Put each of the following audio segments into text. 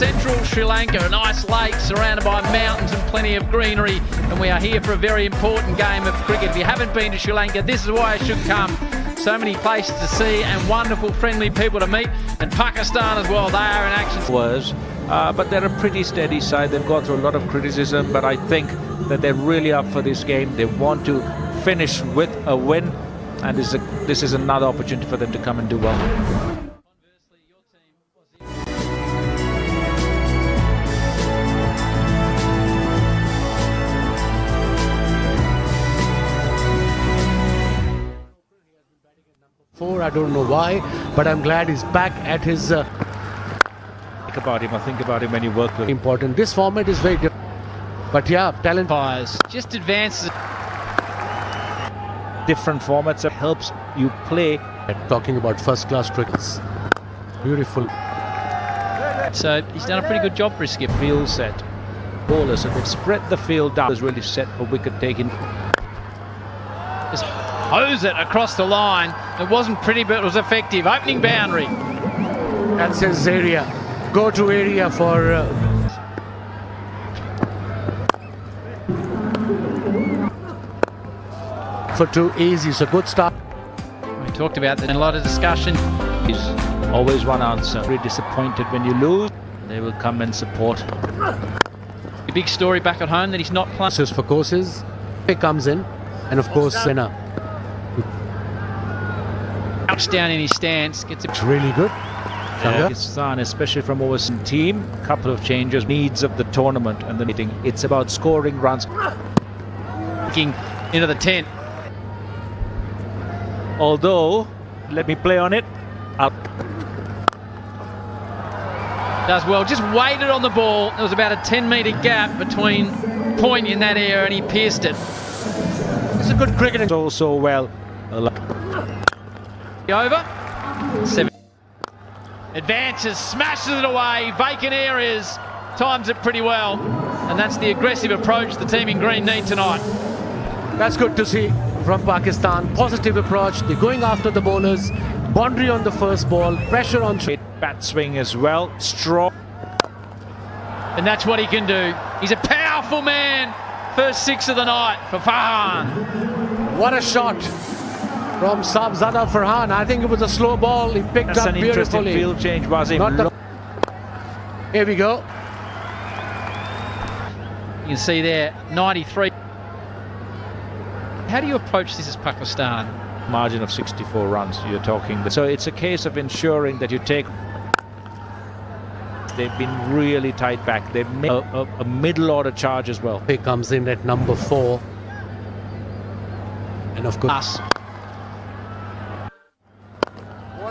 central Sri Lanka, a nice lake surrounded by mountains and plenty of greenery, and we are here for a very important game of cricket. If you haven't been to Sri Lanka, this is why you should come. So many places to see and wonderful friendly people to meet, and Pakistan as well, they are in action. But they're a pretty steady side. They've gone through a lot of criticism, but I think that they're really up for this game. They want to finish with a win, and this is another opportunity for them to come and do well. 4, I don't know why, but I'm glad he's back at his... Think about him, I think about him when you work with him. Important. This format is very different. But yeah, talent... Just advances. Different formats that helps you play. Talking about first-class cricket. Beautiful. So he's done a pretty good job for his skip. Field set. Bowlers, so they've spread the field down. Is really set for wicket taking. Just hose it across the line. It wasn't pretty, but it was effective. Opening boundary. That's his area. Go-to area for... for 2 easy, so good start. We talked about that in a lot of discussion. There's always one answer. Very disappointed when you lose. They will come and support. A big story back at home that he's not playing. For courses, he comes in, and of course, Senna. Crouched down in his stance, gets it really good. Pakistan, especially from overseas team, a couple of changes, needs of the tournament and the meeting. It's about scoring runs. Kicking into the tent. Although, let me play on it. Up. Does well, just waited on the ball. There was about a 10-metre gap between point in that area, and he pierced it. It's a good cricketing. So well. Over. 7. Advances, smashes it away, vacant areas, times it pretty well. And that's the aggressive approach the team in green need tonight. That's good to see from Pakistan. Positive approach. They're going after the bowlers. Boundary on the first ball. Pressure on... Bat swing as well. Strong. And that's what he can do. He's a powerful man. First 6 of the night for Farhan. What a shot from Sabzada Farhan. I think it was a slow ball. He picked That's up an interesting beautifully. field change, was it? Here we go. You can see there, 93. How do you approach this as Pakistan? Margin of 64 runs you're talking. So it's a case of ensuring that you take... They've been really tight back. They've made a middle order charge as well. He comes in at number 4. And of course...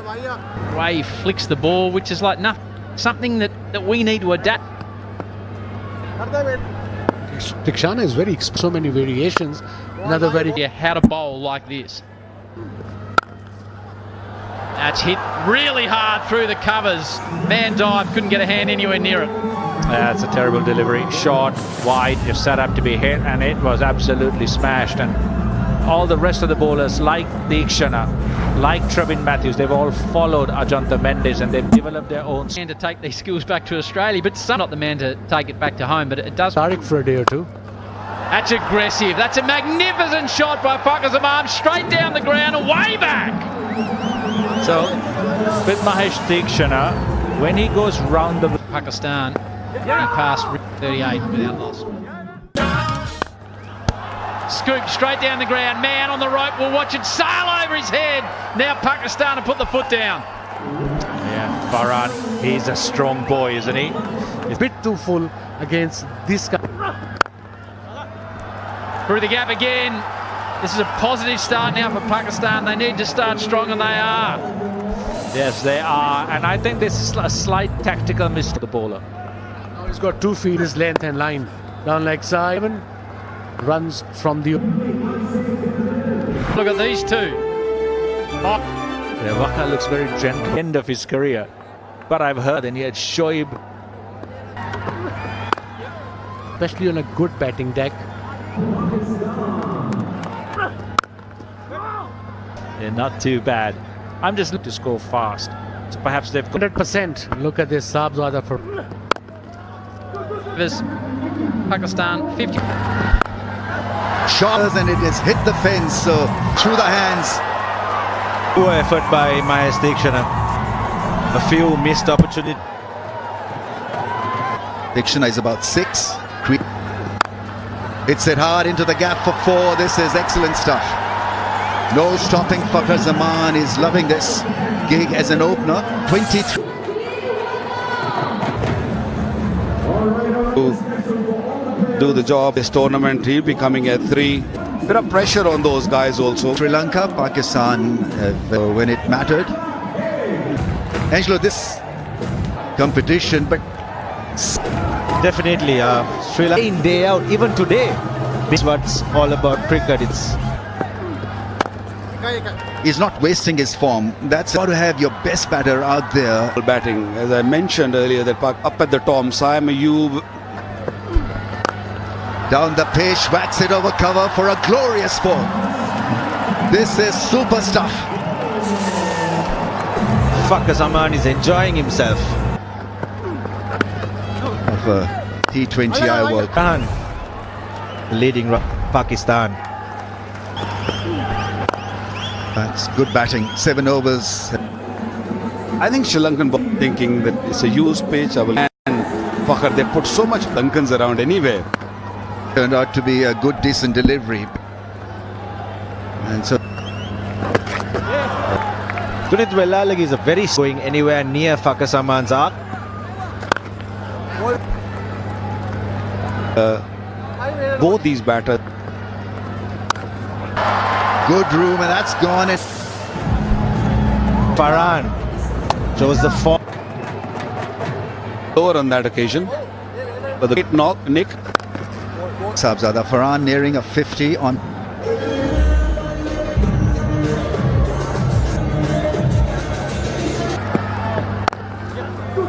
The way he flicks the ball, which is like nothing, something that we need to adapt. Dikshana is very... so many variations. Another very... Yeah, how to bowl like this. That's hit really hard through the covers. Man dive, couldn't get a hand anywhere near it. That's a terrible delivery. Short, wide, you're set up to be hit, and it was absolutely smashed. And all the rest of the bowlers, like Dikshana, like Trevin Matthews, they've all followed Ajanta Mendes, and they've developed their own... And to take these skills back to Australia, but some not the man to take it back to home, but it does... Tariq for a day or two. That's aggressive. That's a magnificent shot by Pakistan, straight down the ground and way back. So, with Mahesh Dikshana, when he goes round the... Pakistan, he passed 38 without loss. Scoop straight down the ground. Man on the rope. We'll watch it sail over his head. Now Pakistan to put the foot down. Yeah, Farhan, he's a strong boy, isn't he? He's a bit too full against this guy. Through the gap again. This is a positive start now for Pakistan. They need to start strong, and they are. Yes, they are. And I think this is a slight tactical mistake for the bowler. Now he's got 2 feet his length and line. Down leg side. Runs from the... Look at these two. Yeah, Waka looks very gentle. End of his career. But I've heard, and he had Shoaib. Especially on a good batting deck. They're not too bad. I'm just looking to score fast. So perhaps they've got... 100%. Look at this Sabzada for... Pakistan 50. Shots and it has hit the fence, so through the hands. Poor effort by Mahesh Dikshana. A few missed opportunities. Dikshana is about 6. It's it hard into the gap for 4. This is excellent stuff. No stopping. Fakhar Zaman is loving this gig as an opener. 23. Do the job this tournament. He'll be coming at 3. Bit of pressure on those guys also. Sri Lanka, Pakistan, when it mattered. Angelo, this competition, but Definitely, Sri Lanka day in, day out, even today. This is what's all about cricket. It's he's not wasting his form. That's how to have your best batter out there. Batting, as I mentioned earlier, that up at the top, Saim Ayub. Down the pitch, whacks it over cover for a glorious 4. This is super stuff. Fakhar Zaman is enjoying himself. Of a T20 World Cup. Khan leading Pakistan. That's good batting. 7 overs. I think Sri Lankan thinking that it's a used pitch. And Fakhar, they put so much Lankans around anyway. Turned out to be a good, decent delivery. And so Gunit Wellalagi is a very going anywhere near Fakhar Zaman's arc. Both these batters. good room, and that's gone. Farhan shows the form. Lower on that occasion. But the great knock, Nick. Sabzada Farhan nearing a 50 on.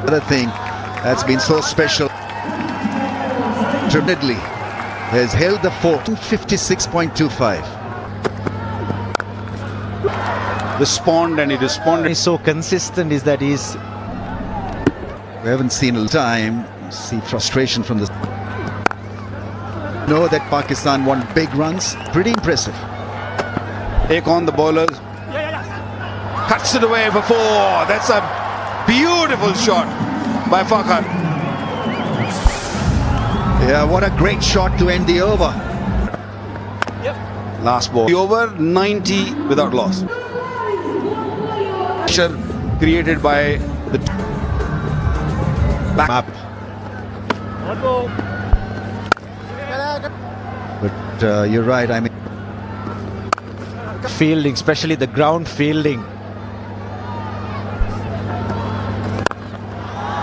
Other thing that's been so special. Tremendly has held the fort to 56.25. Respond, and he responded. He's so consistent is that he's We haven't seen a time. See frustration from the. Know that Pakistan won big runs. Pretty impressive. Take on the bowlers. Cuts it away for 4. That's a beautiful shot by Fakhar. Yeah, what a great shot to end the over. Last ball. The over 90 without loss. Pressure created by the back. up. But you're right. I mean, Fielding, especially the ground fielding.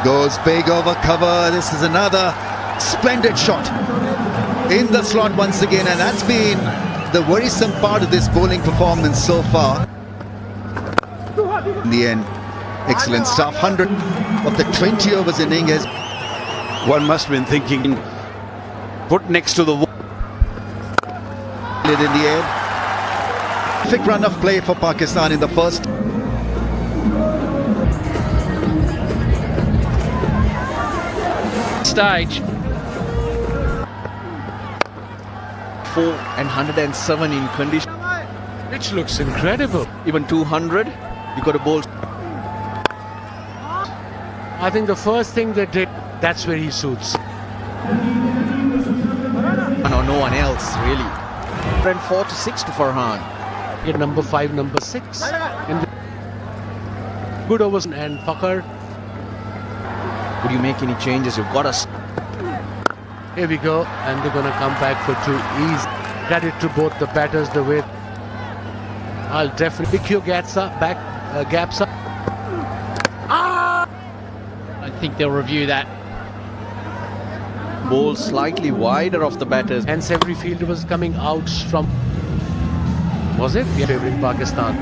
goes big over cover. This is another splendid shot in the slot once again, and that's been the worrisome part of this bowling performance so far. In the end, excellent stuff. 100 of the 20 overs inning has. One must have been thinking, put next to the wall. In the air. Perfect run of play for Pakistan in the first. Stage. 4 and 107 in condition. Which looks incredible. Even 200, you got a bowl. I think the first thing they did, that's where he suits. No, no one else really. Went 4 to 6 to Farhan. Get number 5, number 6. In the good overs, and Fakhar. Would you make any changes? You've got us. Here we go, and they're going to come back for 2 ease. Credit to both the batters, the way. I'll definitely pick your gaps up, gaps up. I think they'll review that. Bowl slightly wider of the batters. Hence, every fielder was coming out from. Was it? Yeah, favourite Pakistan.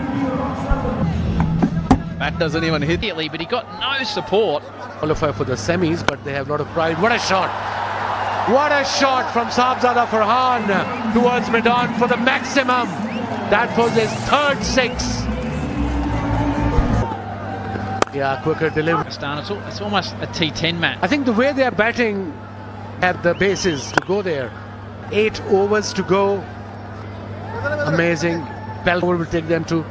Bat doesn't even hit. Immediately, but he got no support. Qualify for the semis, but they have a lot of pride. What a shot! What a shot from Sabzada Farhan towards Medan for the maximum. That was his 3rd 6. Yeah, quicker delivery. Pakistan, it's almost a T10 match. I think the way they are batting, Have the bases to go there. 8 overs to go. Amazing. Belfort will take them to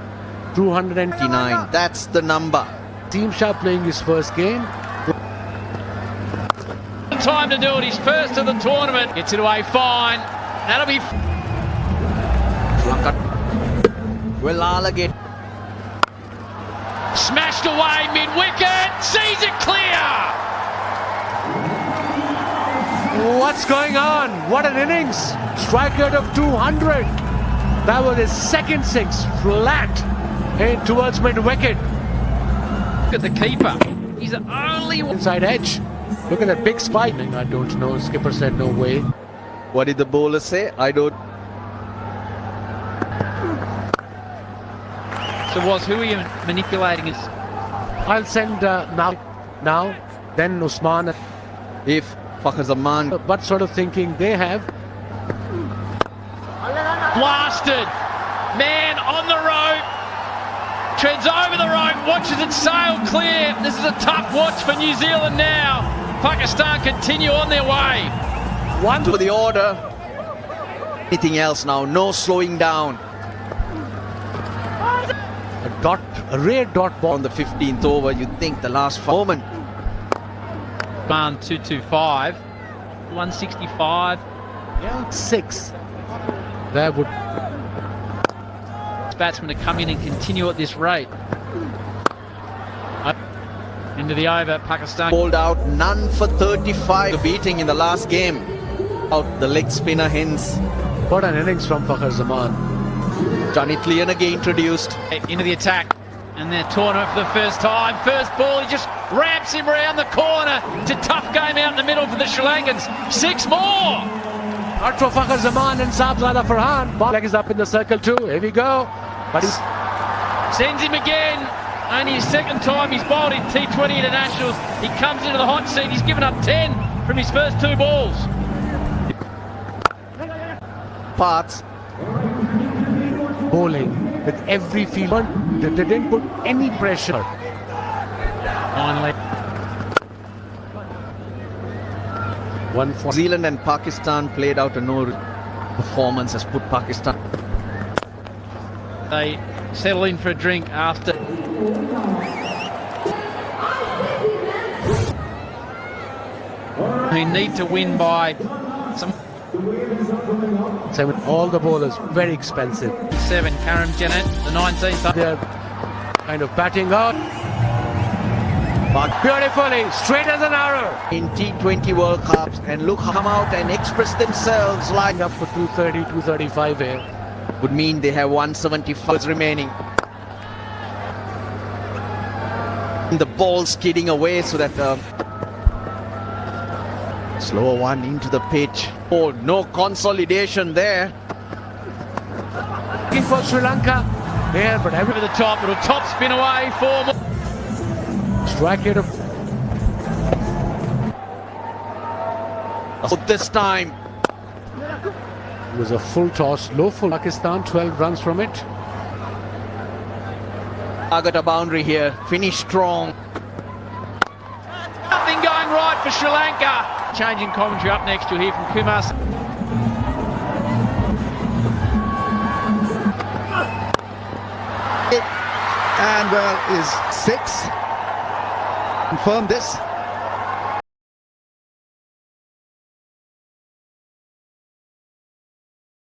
209. That's the number. Team Shah playing his first game. Time to do it. His first of the tournament. Gets it away fine. That'll be. Lanka will allocate. Smashed away mid-wicket. Sees it clear. What's going on? What an innings. Strike rate of 200. That was his second six. Flat in towards mid-wicket. Look at the keeper. He's the only one. Inside edge. Look at that big spike. I don't know. Skipper said no way. What did the bowler say? I don't. So who are you manipulating? Is I'll send now, then Usman. If Fakhar Zaman. What sort of thinking they have? blasted. Man on the rope. Treads over the rope, watches it sail clear. This is a tough watch for New Zealand now. Pakistan continue on their way. One to the order. Anything else now? No slowing down. A rare dot ball On the 15th over, you'd think the last moment. Man 225, 165. Yeah, 6. That would. Batsmen to come in and continue at this rate. Into the over, Pakistan. Bowled out, none for 35. Beating in the last game. Out the leg spinner hence. What an innings from Fakhar Zaman. Johnny Clearnagay introduced. Into the attack. And their tournament for the first time. First ball, he just ramps him around the corner. It's a tough game out in the middle for the Sri Lankans. 6 more. Not for Fakhar Zaman and Sabzada Farhan. Ball leg is up in the circle too. Here we go. But he Sends him again. Only his second time he's bowled in T20 internationals. He comes into the hot seat. He's given up 10 from his first 2 balls. Parts. bowling with every field. They didn't put any pressure. Finally. New Zealand and Pakistan played out a no performance has put Pakistan. They settle in for a drink after. They need to win by some. Same with all the bowlers, very expensive. 7, Karim Janet, the 19th. They're kind of batting out. Beautifully, straight as an arrow. In T20 World Cups, and look how come out and express themselves like Up for 230, 235 here. would mean they have 175 remaining. The ball skidding away so that slower one into the pitch. Oh, no consolidation there. Looking for Sri Lanka there, but Over the top, it'll top spin away, 4 more. strike rate of This time, it was a full toss, low full. Pakistan 12 runs from it. I got a boundary here. Finish strong. Nothing going right for Sri Lanka. Changing commentary up next, you'll hear from Kumar. And well, is 6. Confirm this.